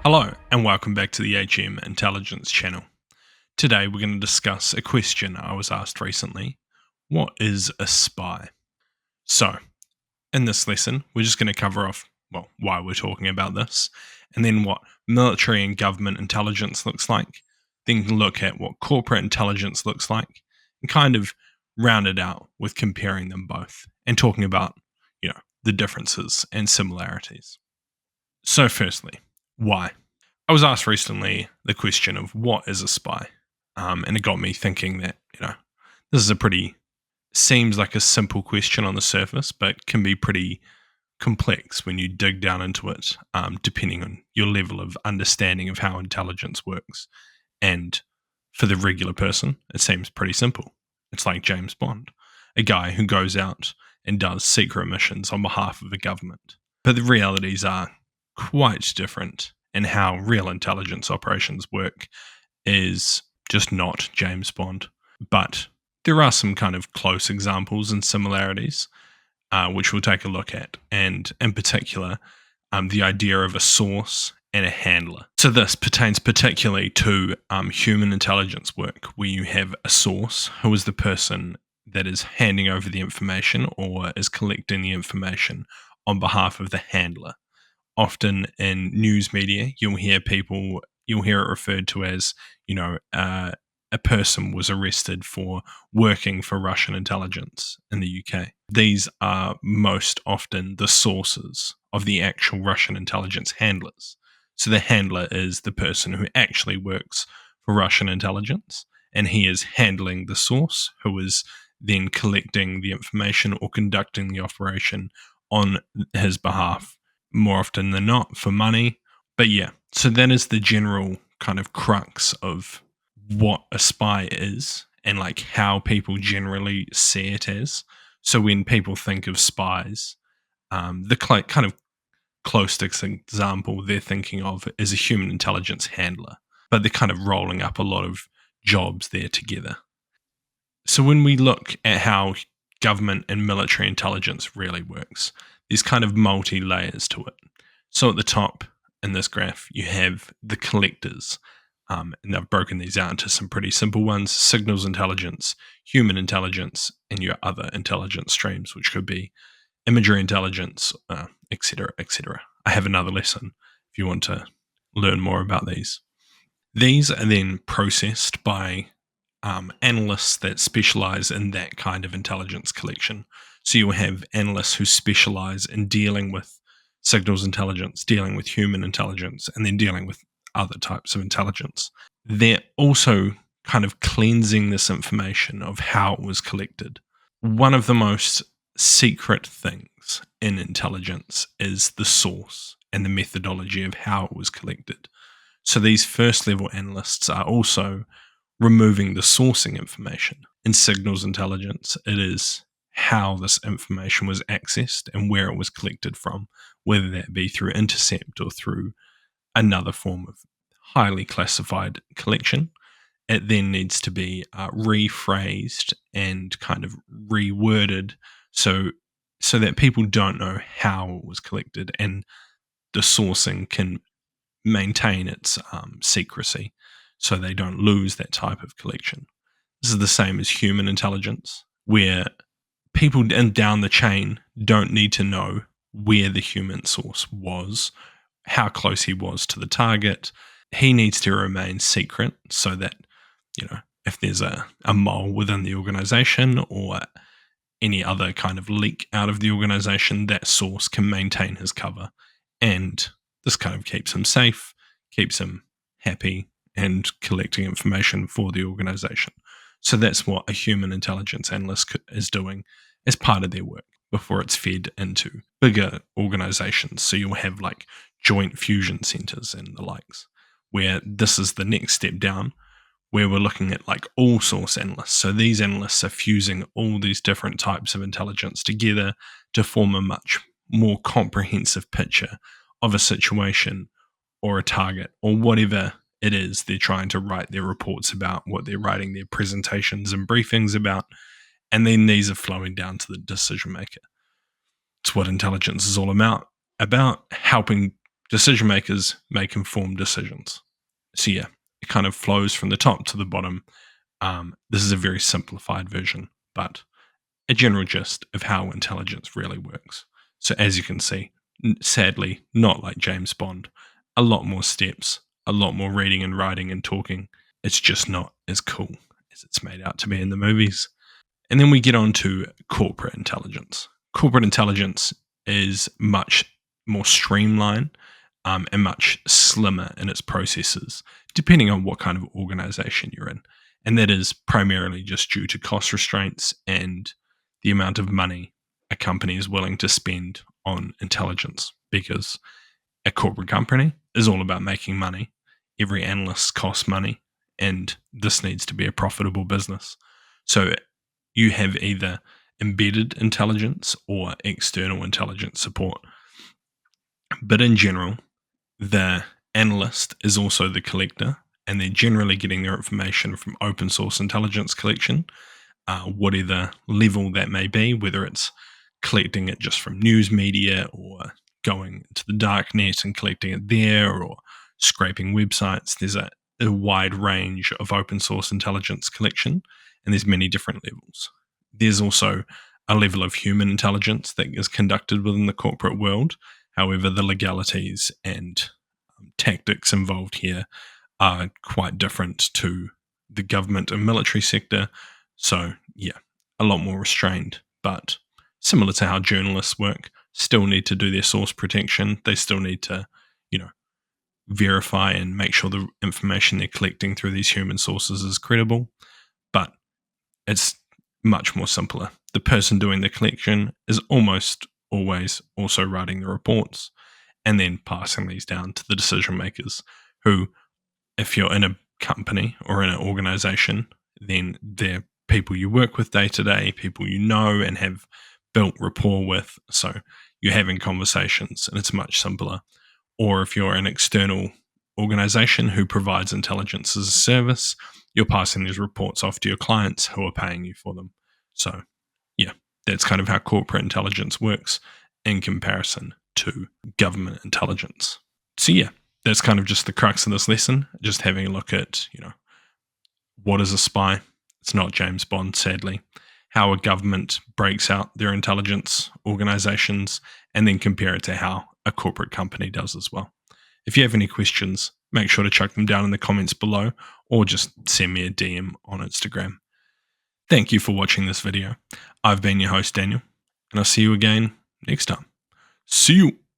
Hello, and welcome back to the HM Intelligence channel. Today, we're going to discuss a question I was asked recently. What is a spy? So, in this lesson, we're just going to cover off, why we're talking about this, and then what military and government intelligence looks like, then look at what corporate intelligence looks like, and kind of round it out with comparing them both and talking about, the differences and similarities. So, firstly, why? I was asked recently the question of what is a spy, and it got me thinking that this is seems like a simple question on the surface, but can be pretty complex when you dig down into it, depending on your level of understanding of how intelligence works. And for the regular person, it seems pretty simple. It's like James Bond, a guy who goes out and does secret missions on behalf of a government. But the realities are quite different, and how real intelligence operations work is just not James Bond. But there are some kind of close examples and similarities, which we'll take a look at. And in particular, the idea of a source and a handler. So this pertains particularly to human intelligence work, where you have a source who is the person that is handing over the information or is collecting the information on behalf of the handler. Often in news media, you'll hear it referred to as, a person was arrested for working for Russian intelligence in the UK. These are most often the sources of the actual Russian intelligence handlers. So the handler is the person who actually works for Russian intelligence, and he is handling the source, who is then collecting the information or conducting the operation on his behalf, more often than not for money. But yeah, so that is the general kind of crux of what a spy is and like how people generally see it as. So when people think of spies, the kind of closest example they're thinking of is a human intelligence handler, but they're kind of rolling up a lot of jobs there together. So when we look at how government and military intelligence really works, there's kind of multi layers to it. So at the top in this graph, you have the collectors, and I've broken these out into some pretty simple ones: signals intelligence, human intelligence, and your other intelligence streams, which could be imagery intelligence, etc., etc. I have another lesson if you want to learn more about these. These are then processed by analysts that specialize in that kind of intelligence collection. So you'll have analysts who specialize in dealing with signals intelligence, dealing with human intelligence, and then dealing with other types of intelligence. They're also kind of cleansing this information of how it was collected. One of the most secret things in intelligence is the source and the methodology of how it was collected. So these first level analysts are also removing the sourcing information. In signals intelligence, it is how this information was accessed and where it was collected from, whether that be through intercept or through another form of highly classified collection. It then needs to be rephrased and kind of reworded so that people don't know how it was collected, and the sourcing can maintain its secrecy so they don't lose that type of collection. This is the same as human intelligence, where people down the chain don't need to know where the human source was, how close he was to the target. He needs to remain secret so that, if there's a mole within the organization or any other kind of leak out of the organization, that source can maintain his cover. And this kind of keeps him safe, keeps him happy, and collecting information for the organization. So that's what a human intelligence analyst is doing as part of their work before it's fed into bigger organizations. So you'll have like joint fusion centers and the likes, where this is the next step down, where we're looking at like all source analysts. So these analysts are fusing all these different types of intelligence together to form a much more comprehensive picture of a situation or a target or whatever it is they're trying to write their reports about, what they're writing their presentations and briefings about. And then these are flowing down to the decision maker. It's what intelligence is all about helping decision makers make informed decisions. So, yeah, it kind of flows from the top to the bottom. This is a very simplified version, but a general gist of how intelligence really works. So, as you can see, sadly, not like James Bond, a lot more steps, a lot more reading and writing and talking. It's just not as cool as it's made out to be in the movies. And then we get on to corporate intelligence. Corporate intelligence is much more streamlined and much slimmer in its processes, depending on what kind of organization you're in. And that is primarily just due to cost restraints and the amount of money a company is willing to spend on intelligence. Because a corporate company is all about making money. Every analyst costs money, and this needs to be a profitable business. So you have either embedded intelligence or external intelligence support. But in general, the analyst is also the collector, and they're generally getting their information from open source intelligence collection, whatever level that may be, whether it's collecting it just from news media or going to the dark net and collecting it there or scraping websites. There's a wide range of open source intelligence collection, and there's many different levels. There's also a level of human intelligence that is conducted within the corporate world. However, the legalities and tactics involved here are quite different to the government and military sector. So, yeah, a lot more restrained, but similar to how journalists work, still need to do their source protection. They still need to, verify and make sure the information they're collecting through these human sources is credible. But it's much more simpler. The person doing the collection is almost always also writing the reports and then passing these down to the decision makers who, if you're in a company or in an organization, then they're people you work with day to day, people you know and have built rapport with. So you're having conversations and it's much simpler. Or if you're an external organization who provides intelligence as a service, you're passing these reports off to your clients who are paying you for them. So, yeah, that's kind of how corporate intelligence works in comparison to government intelligence. So, yeah, that's kind of just the crux of this lesson, just having a look at, what is a spy? It's not James Bond, sadly. How a government breaks out their intelligence organizations, and then compare it to how a corporate company does as well. If you have any questions, make sure to chuck them down in the comments below or just send me a DM on Instagram. Thank you for watching this video. I've been your host, Daniel, and I'll see you again next time. See you!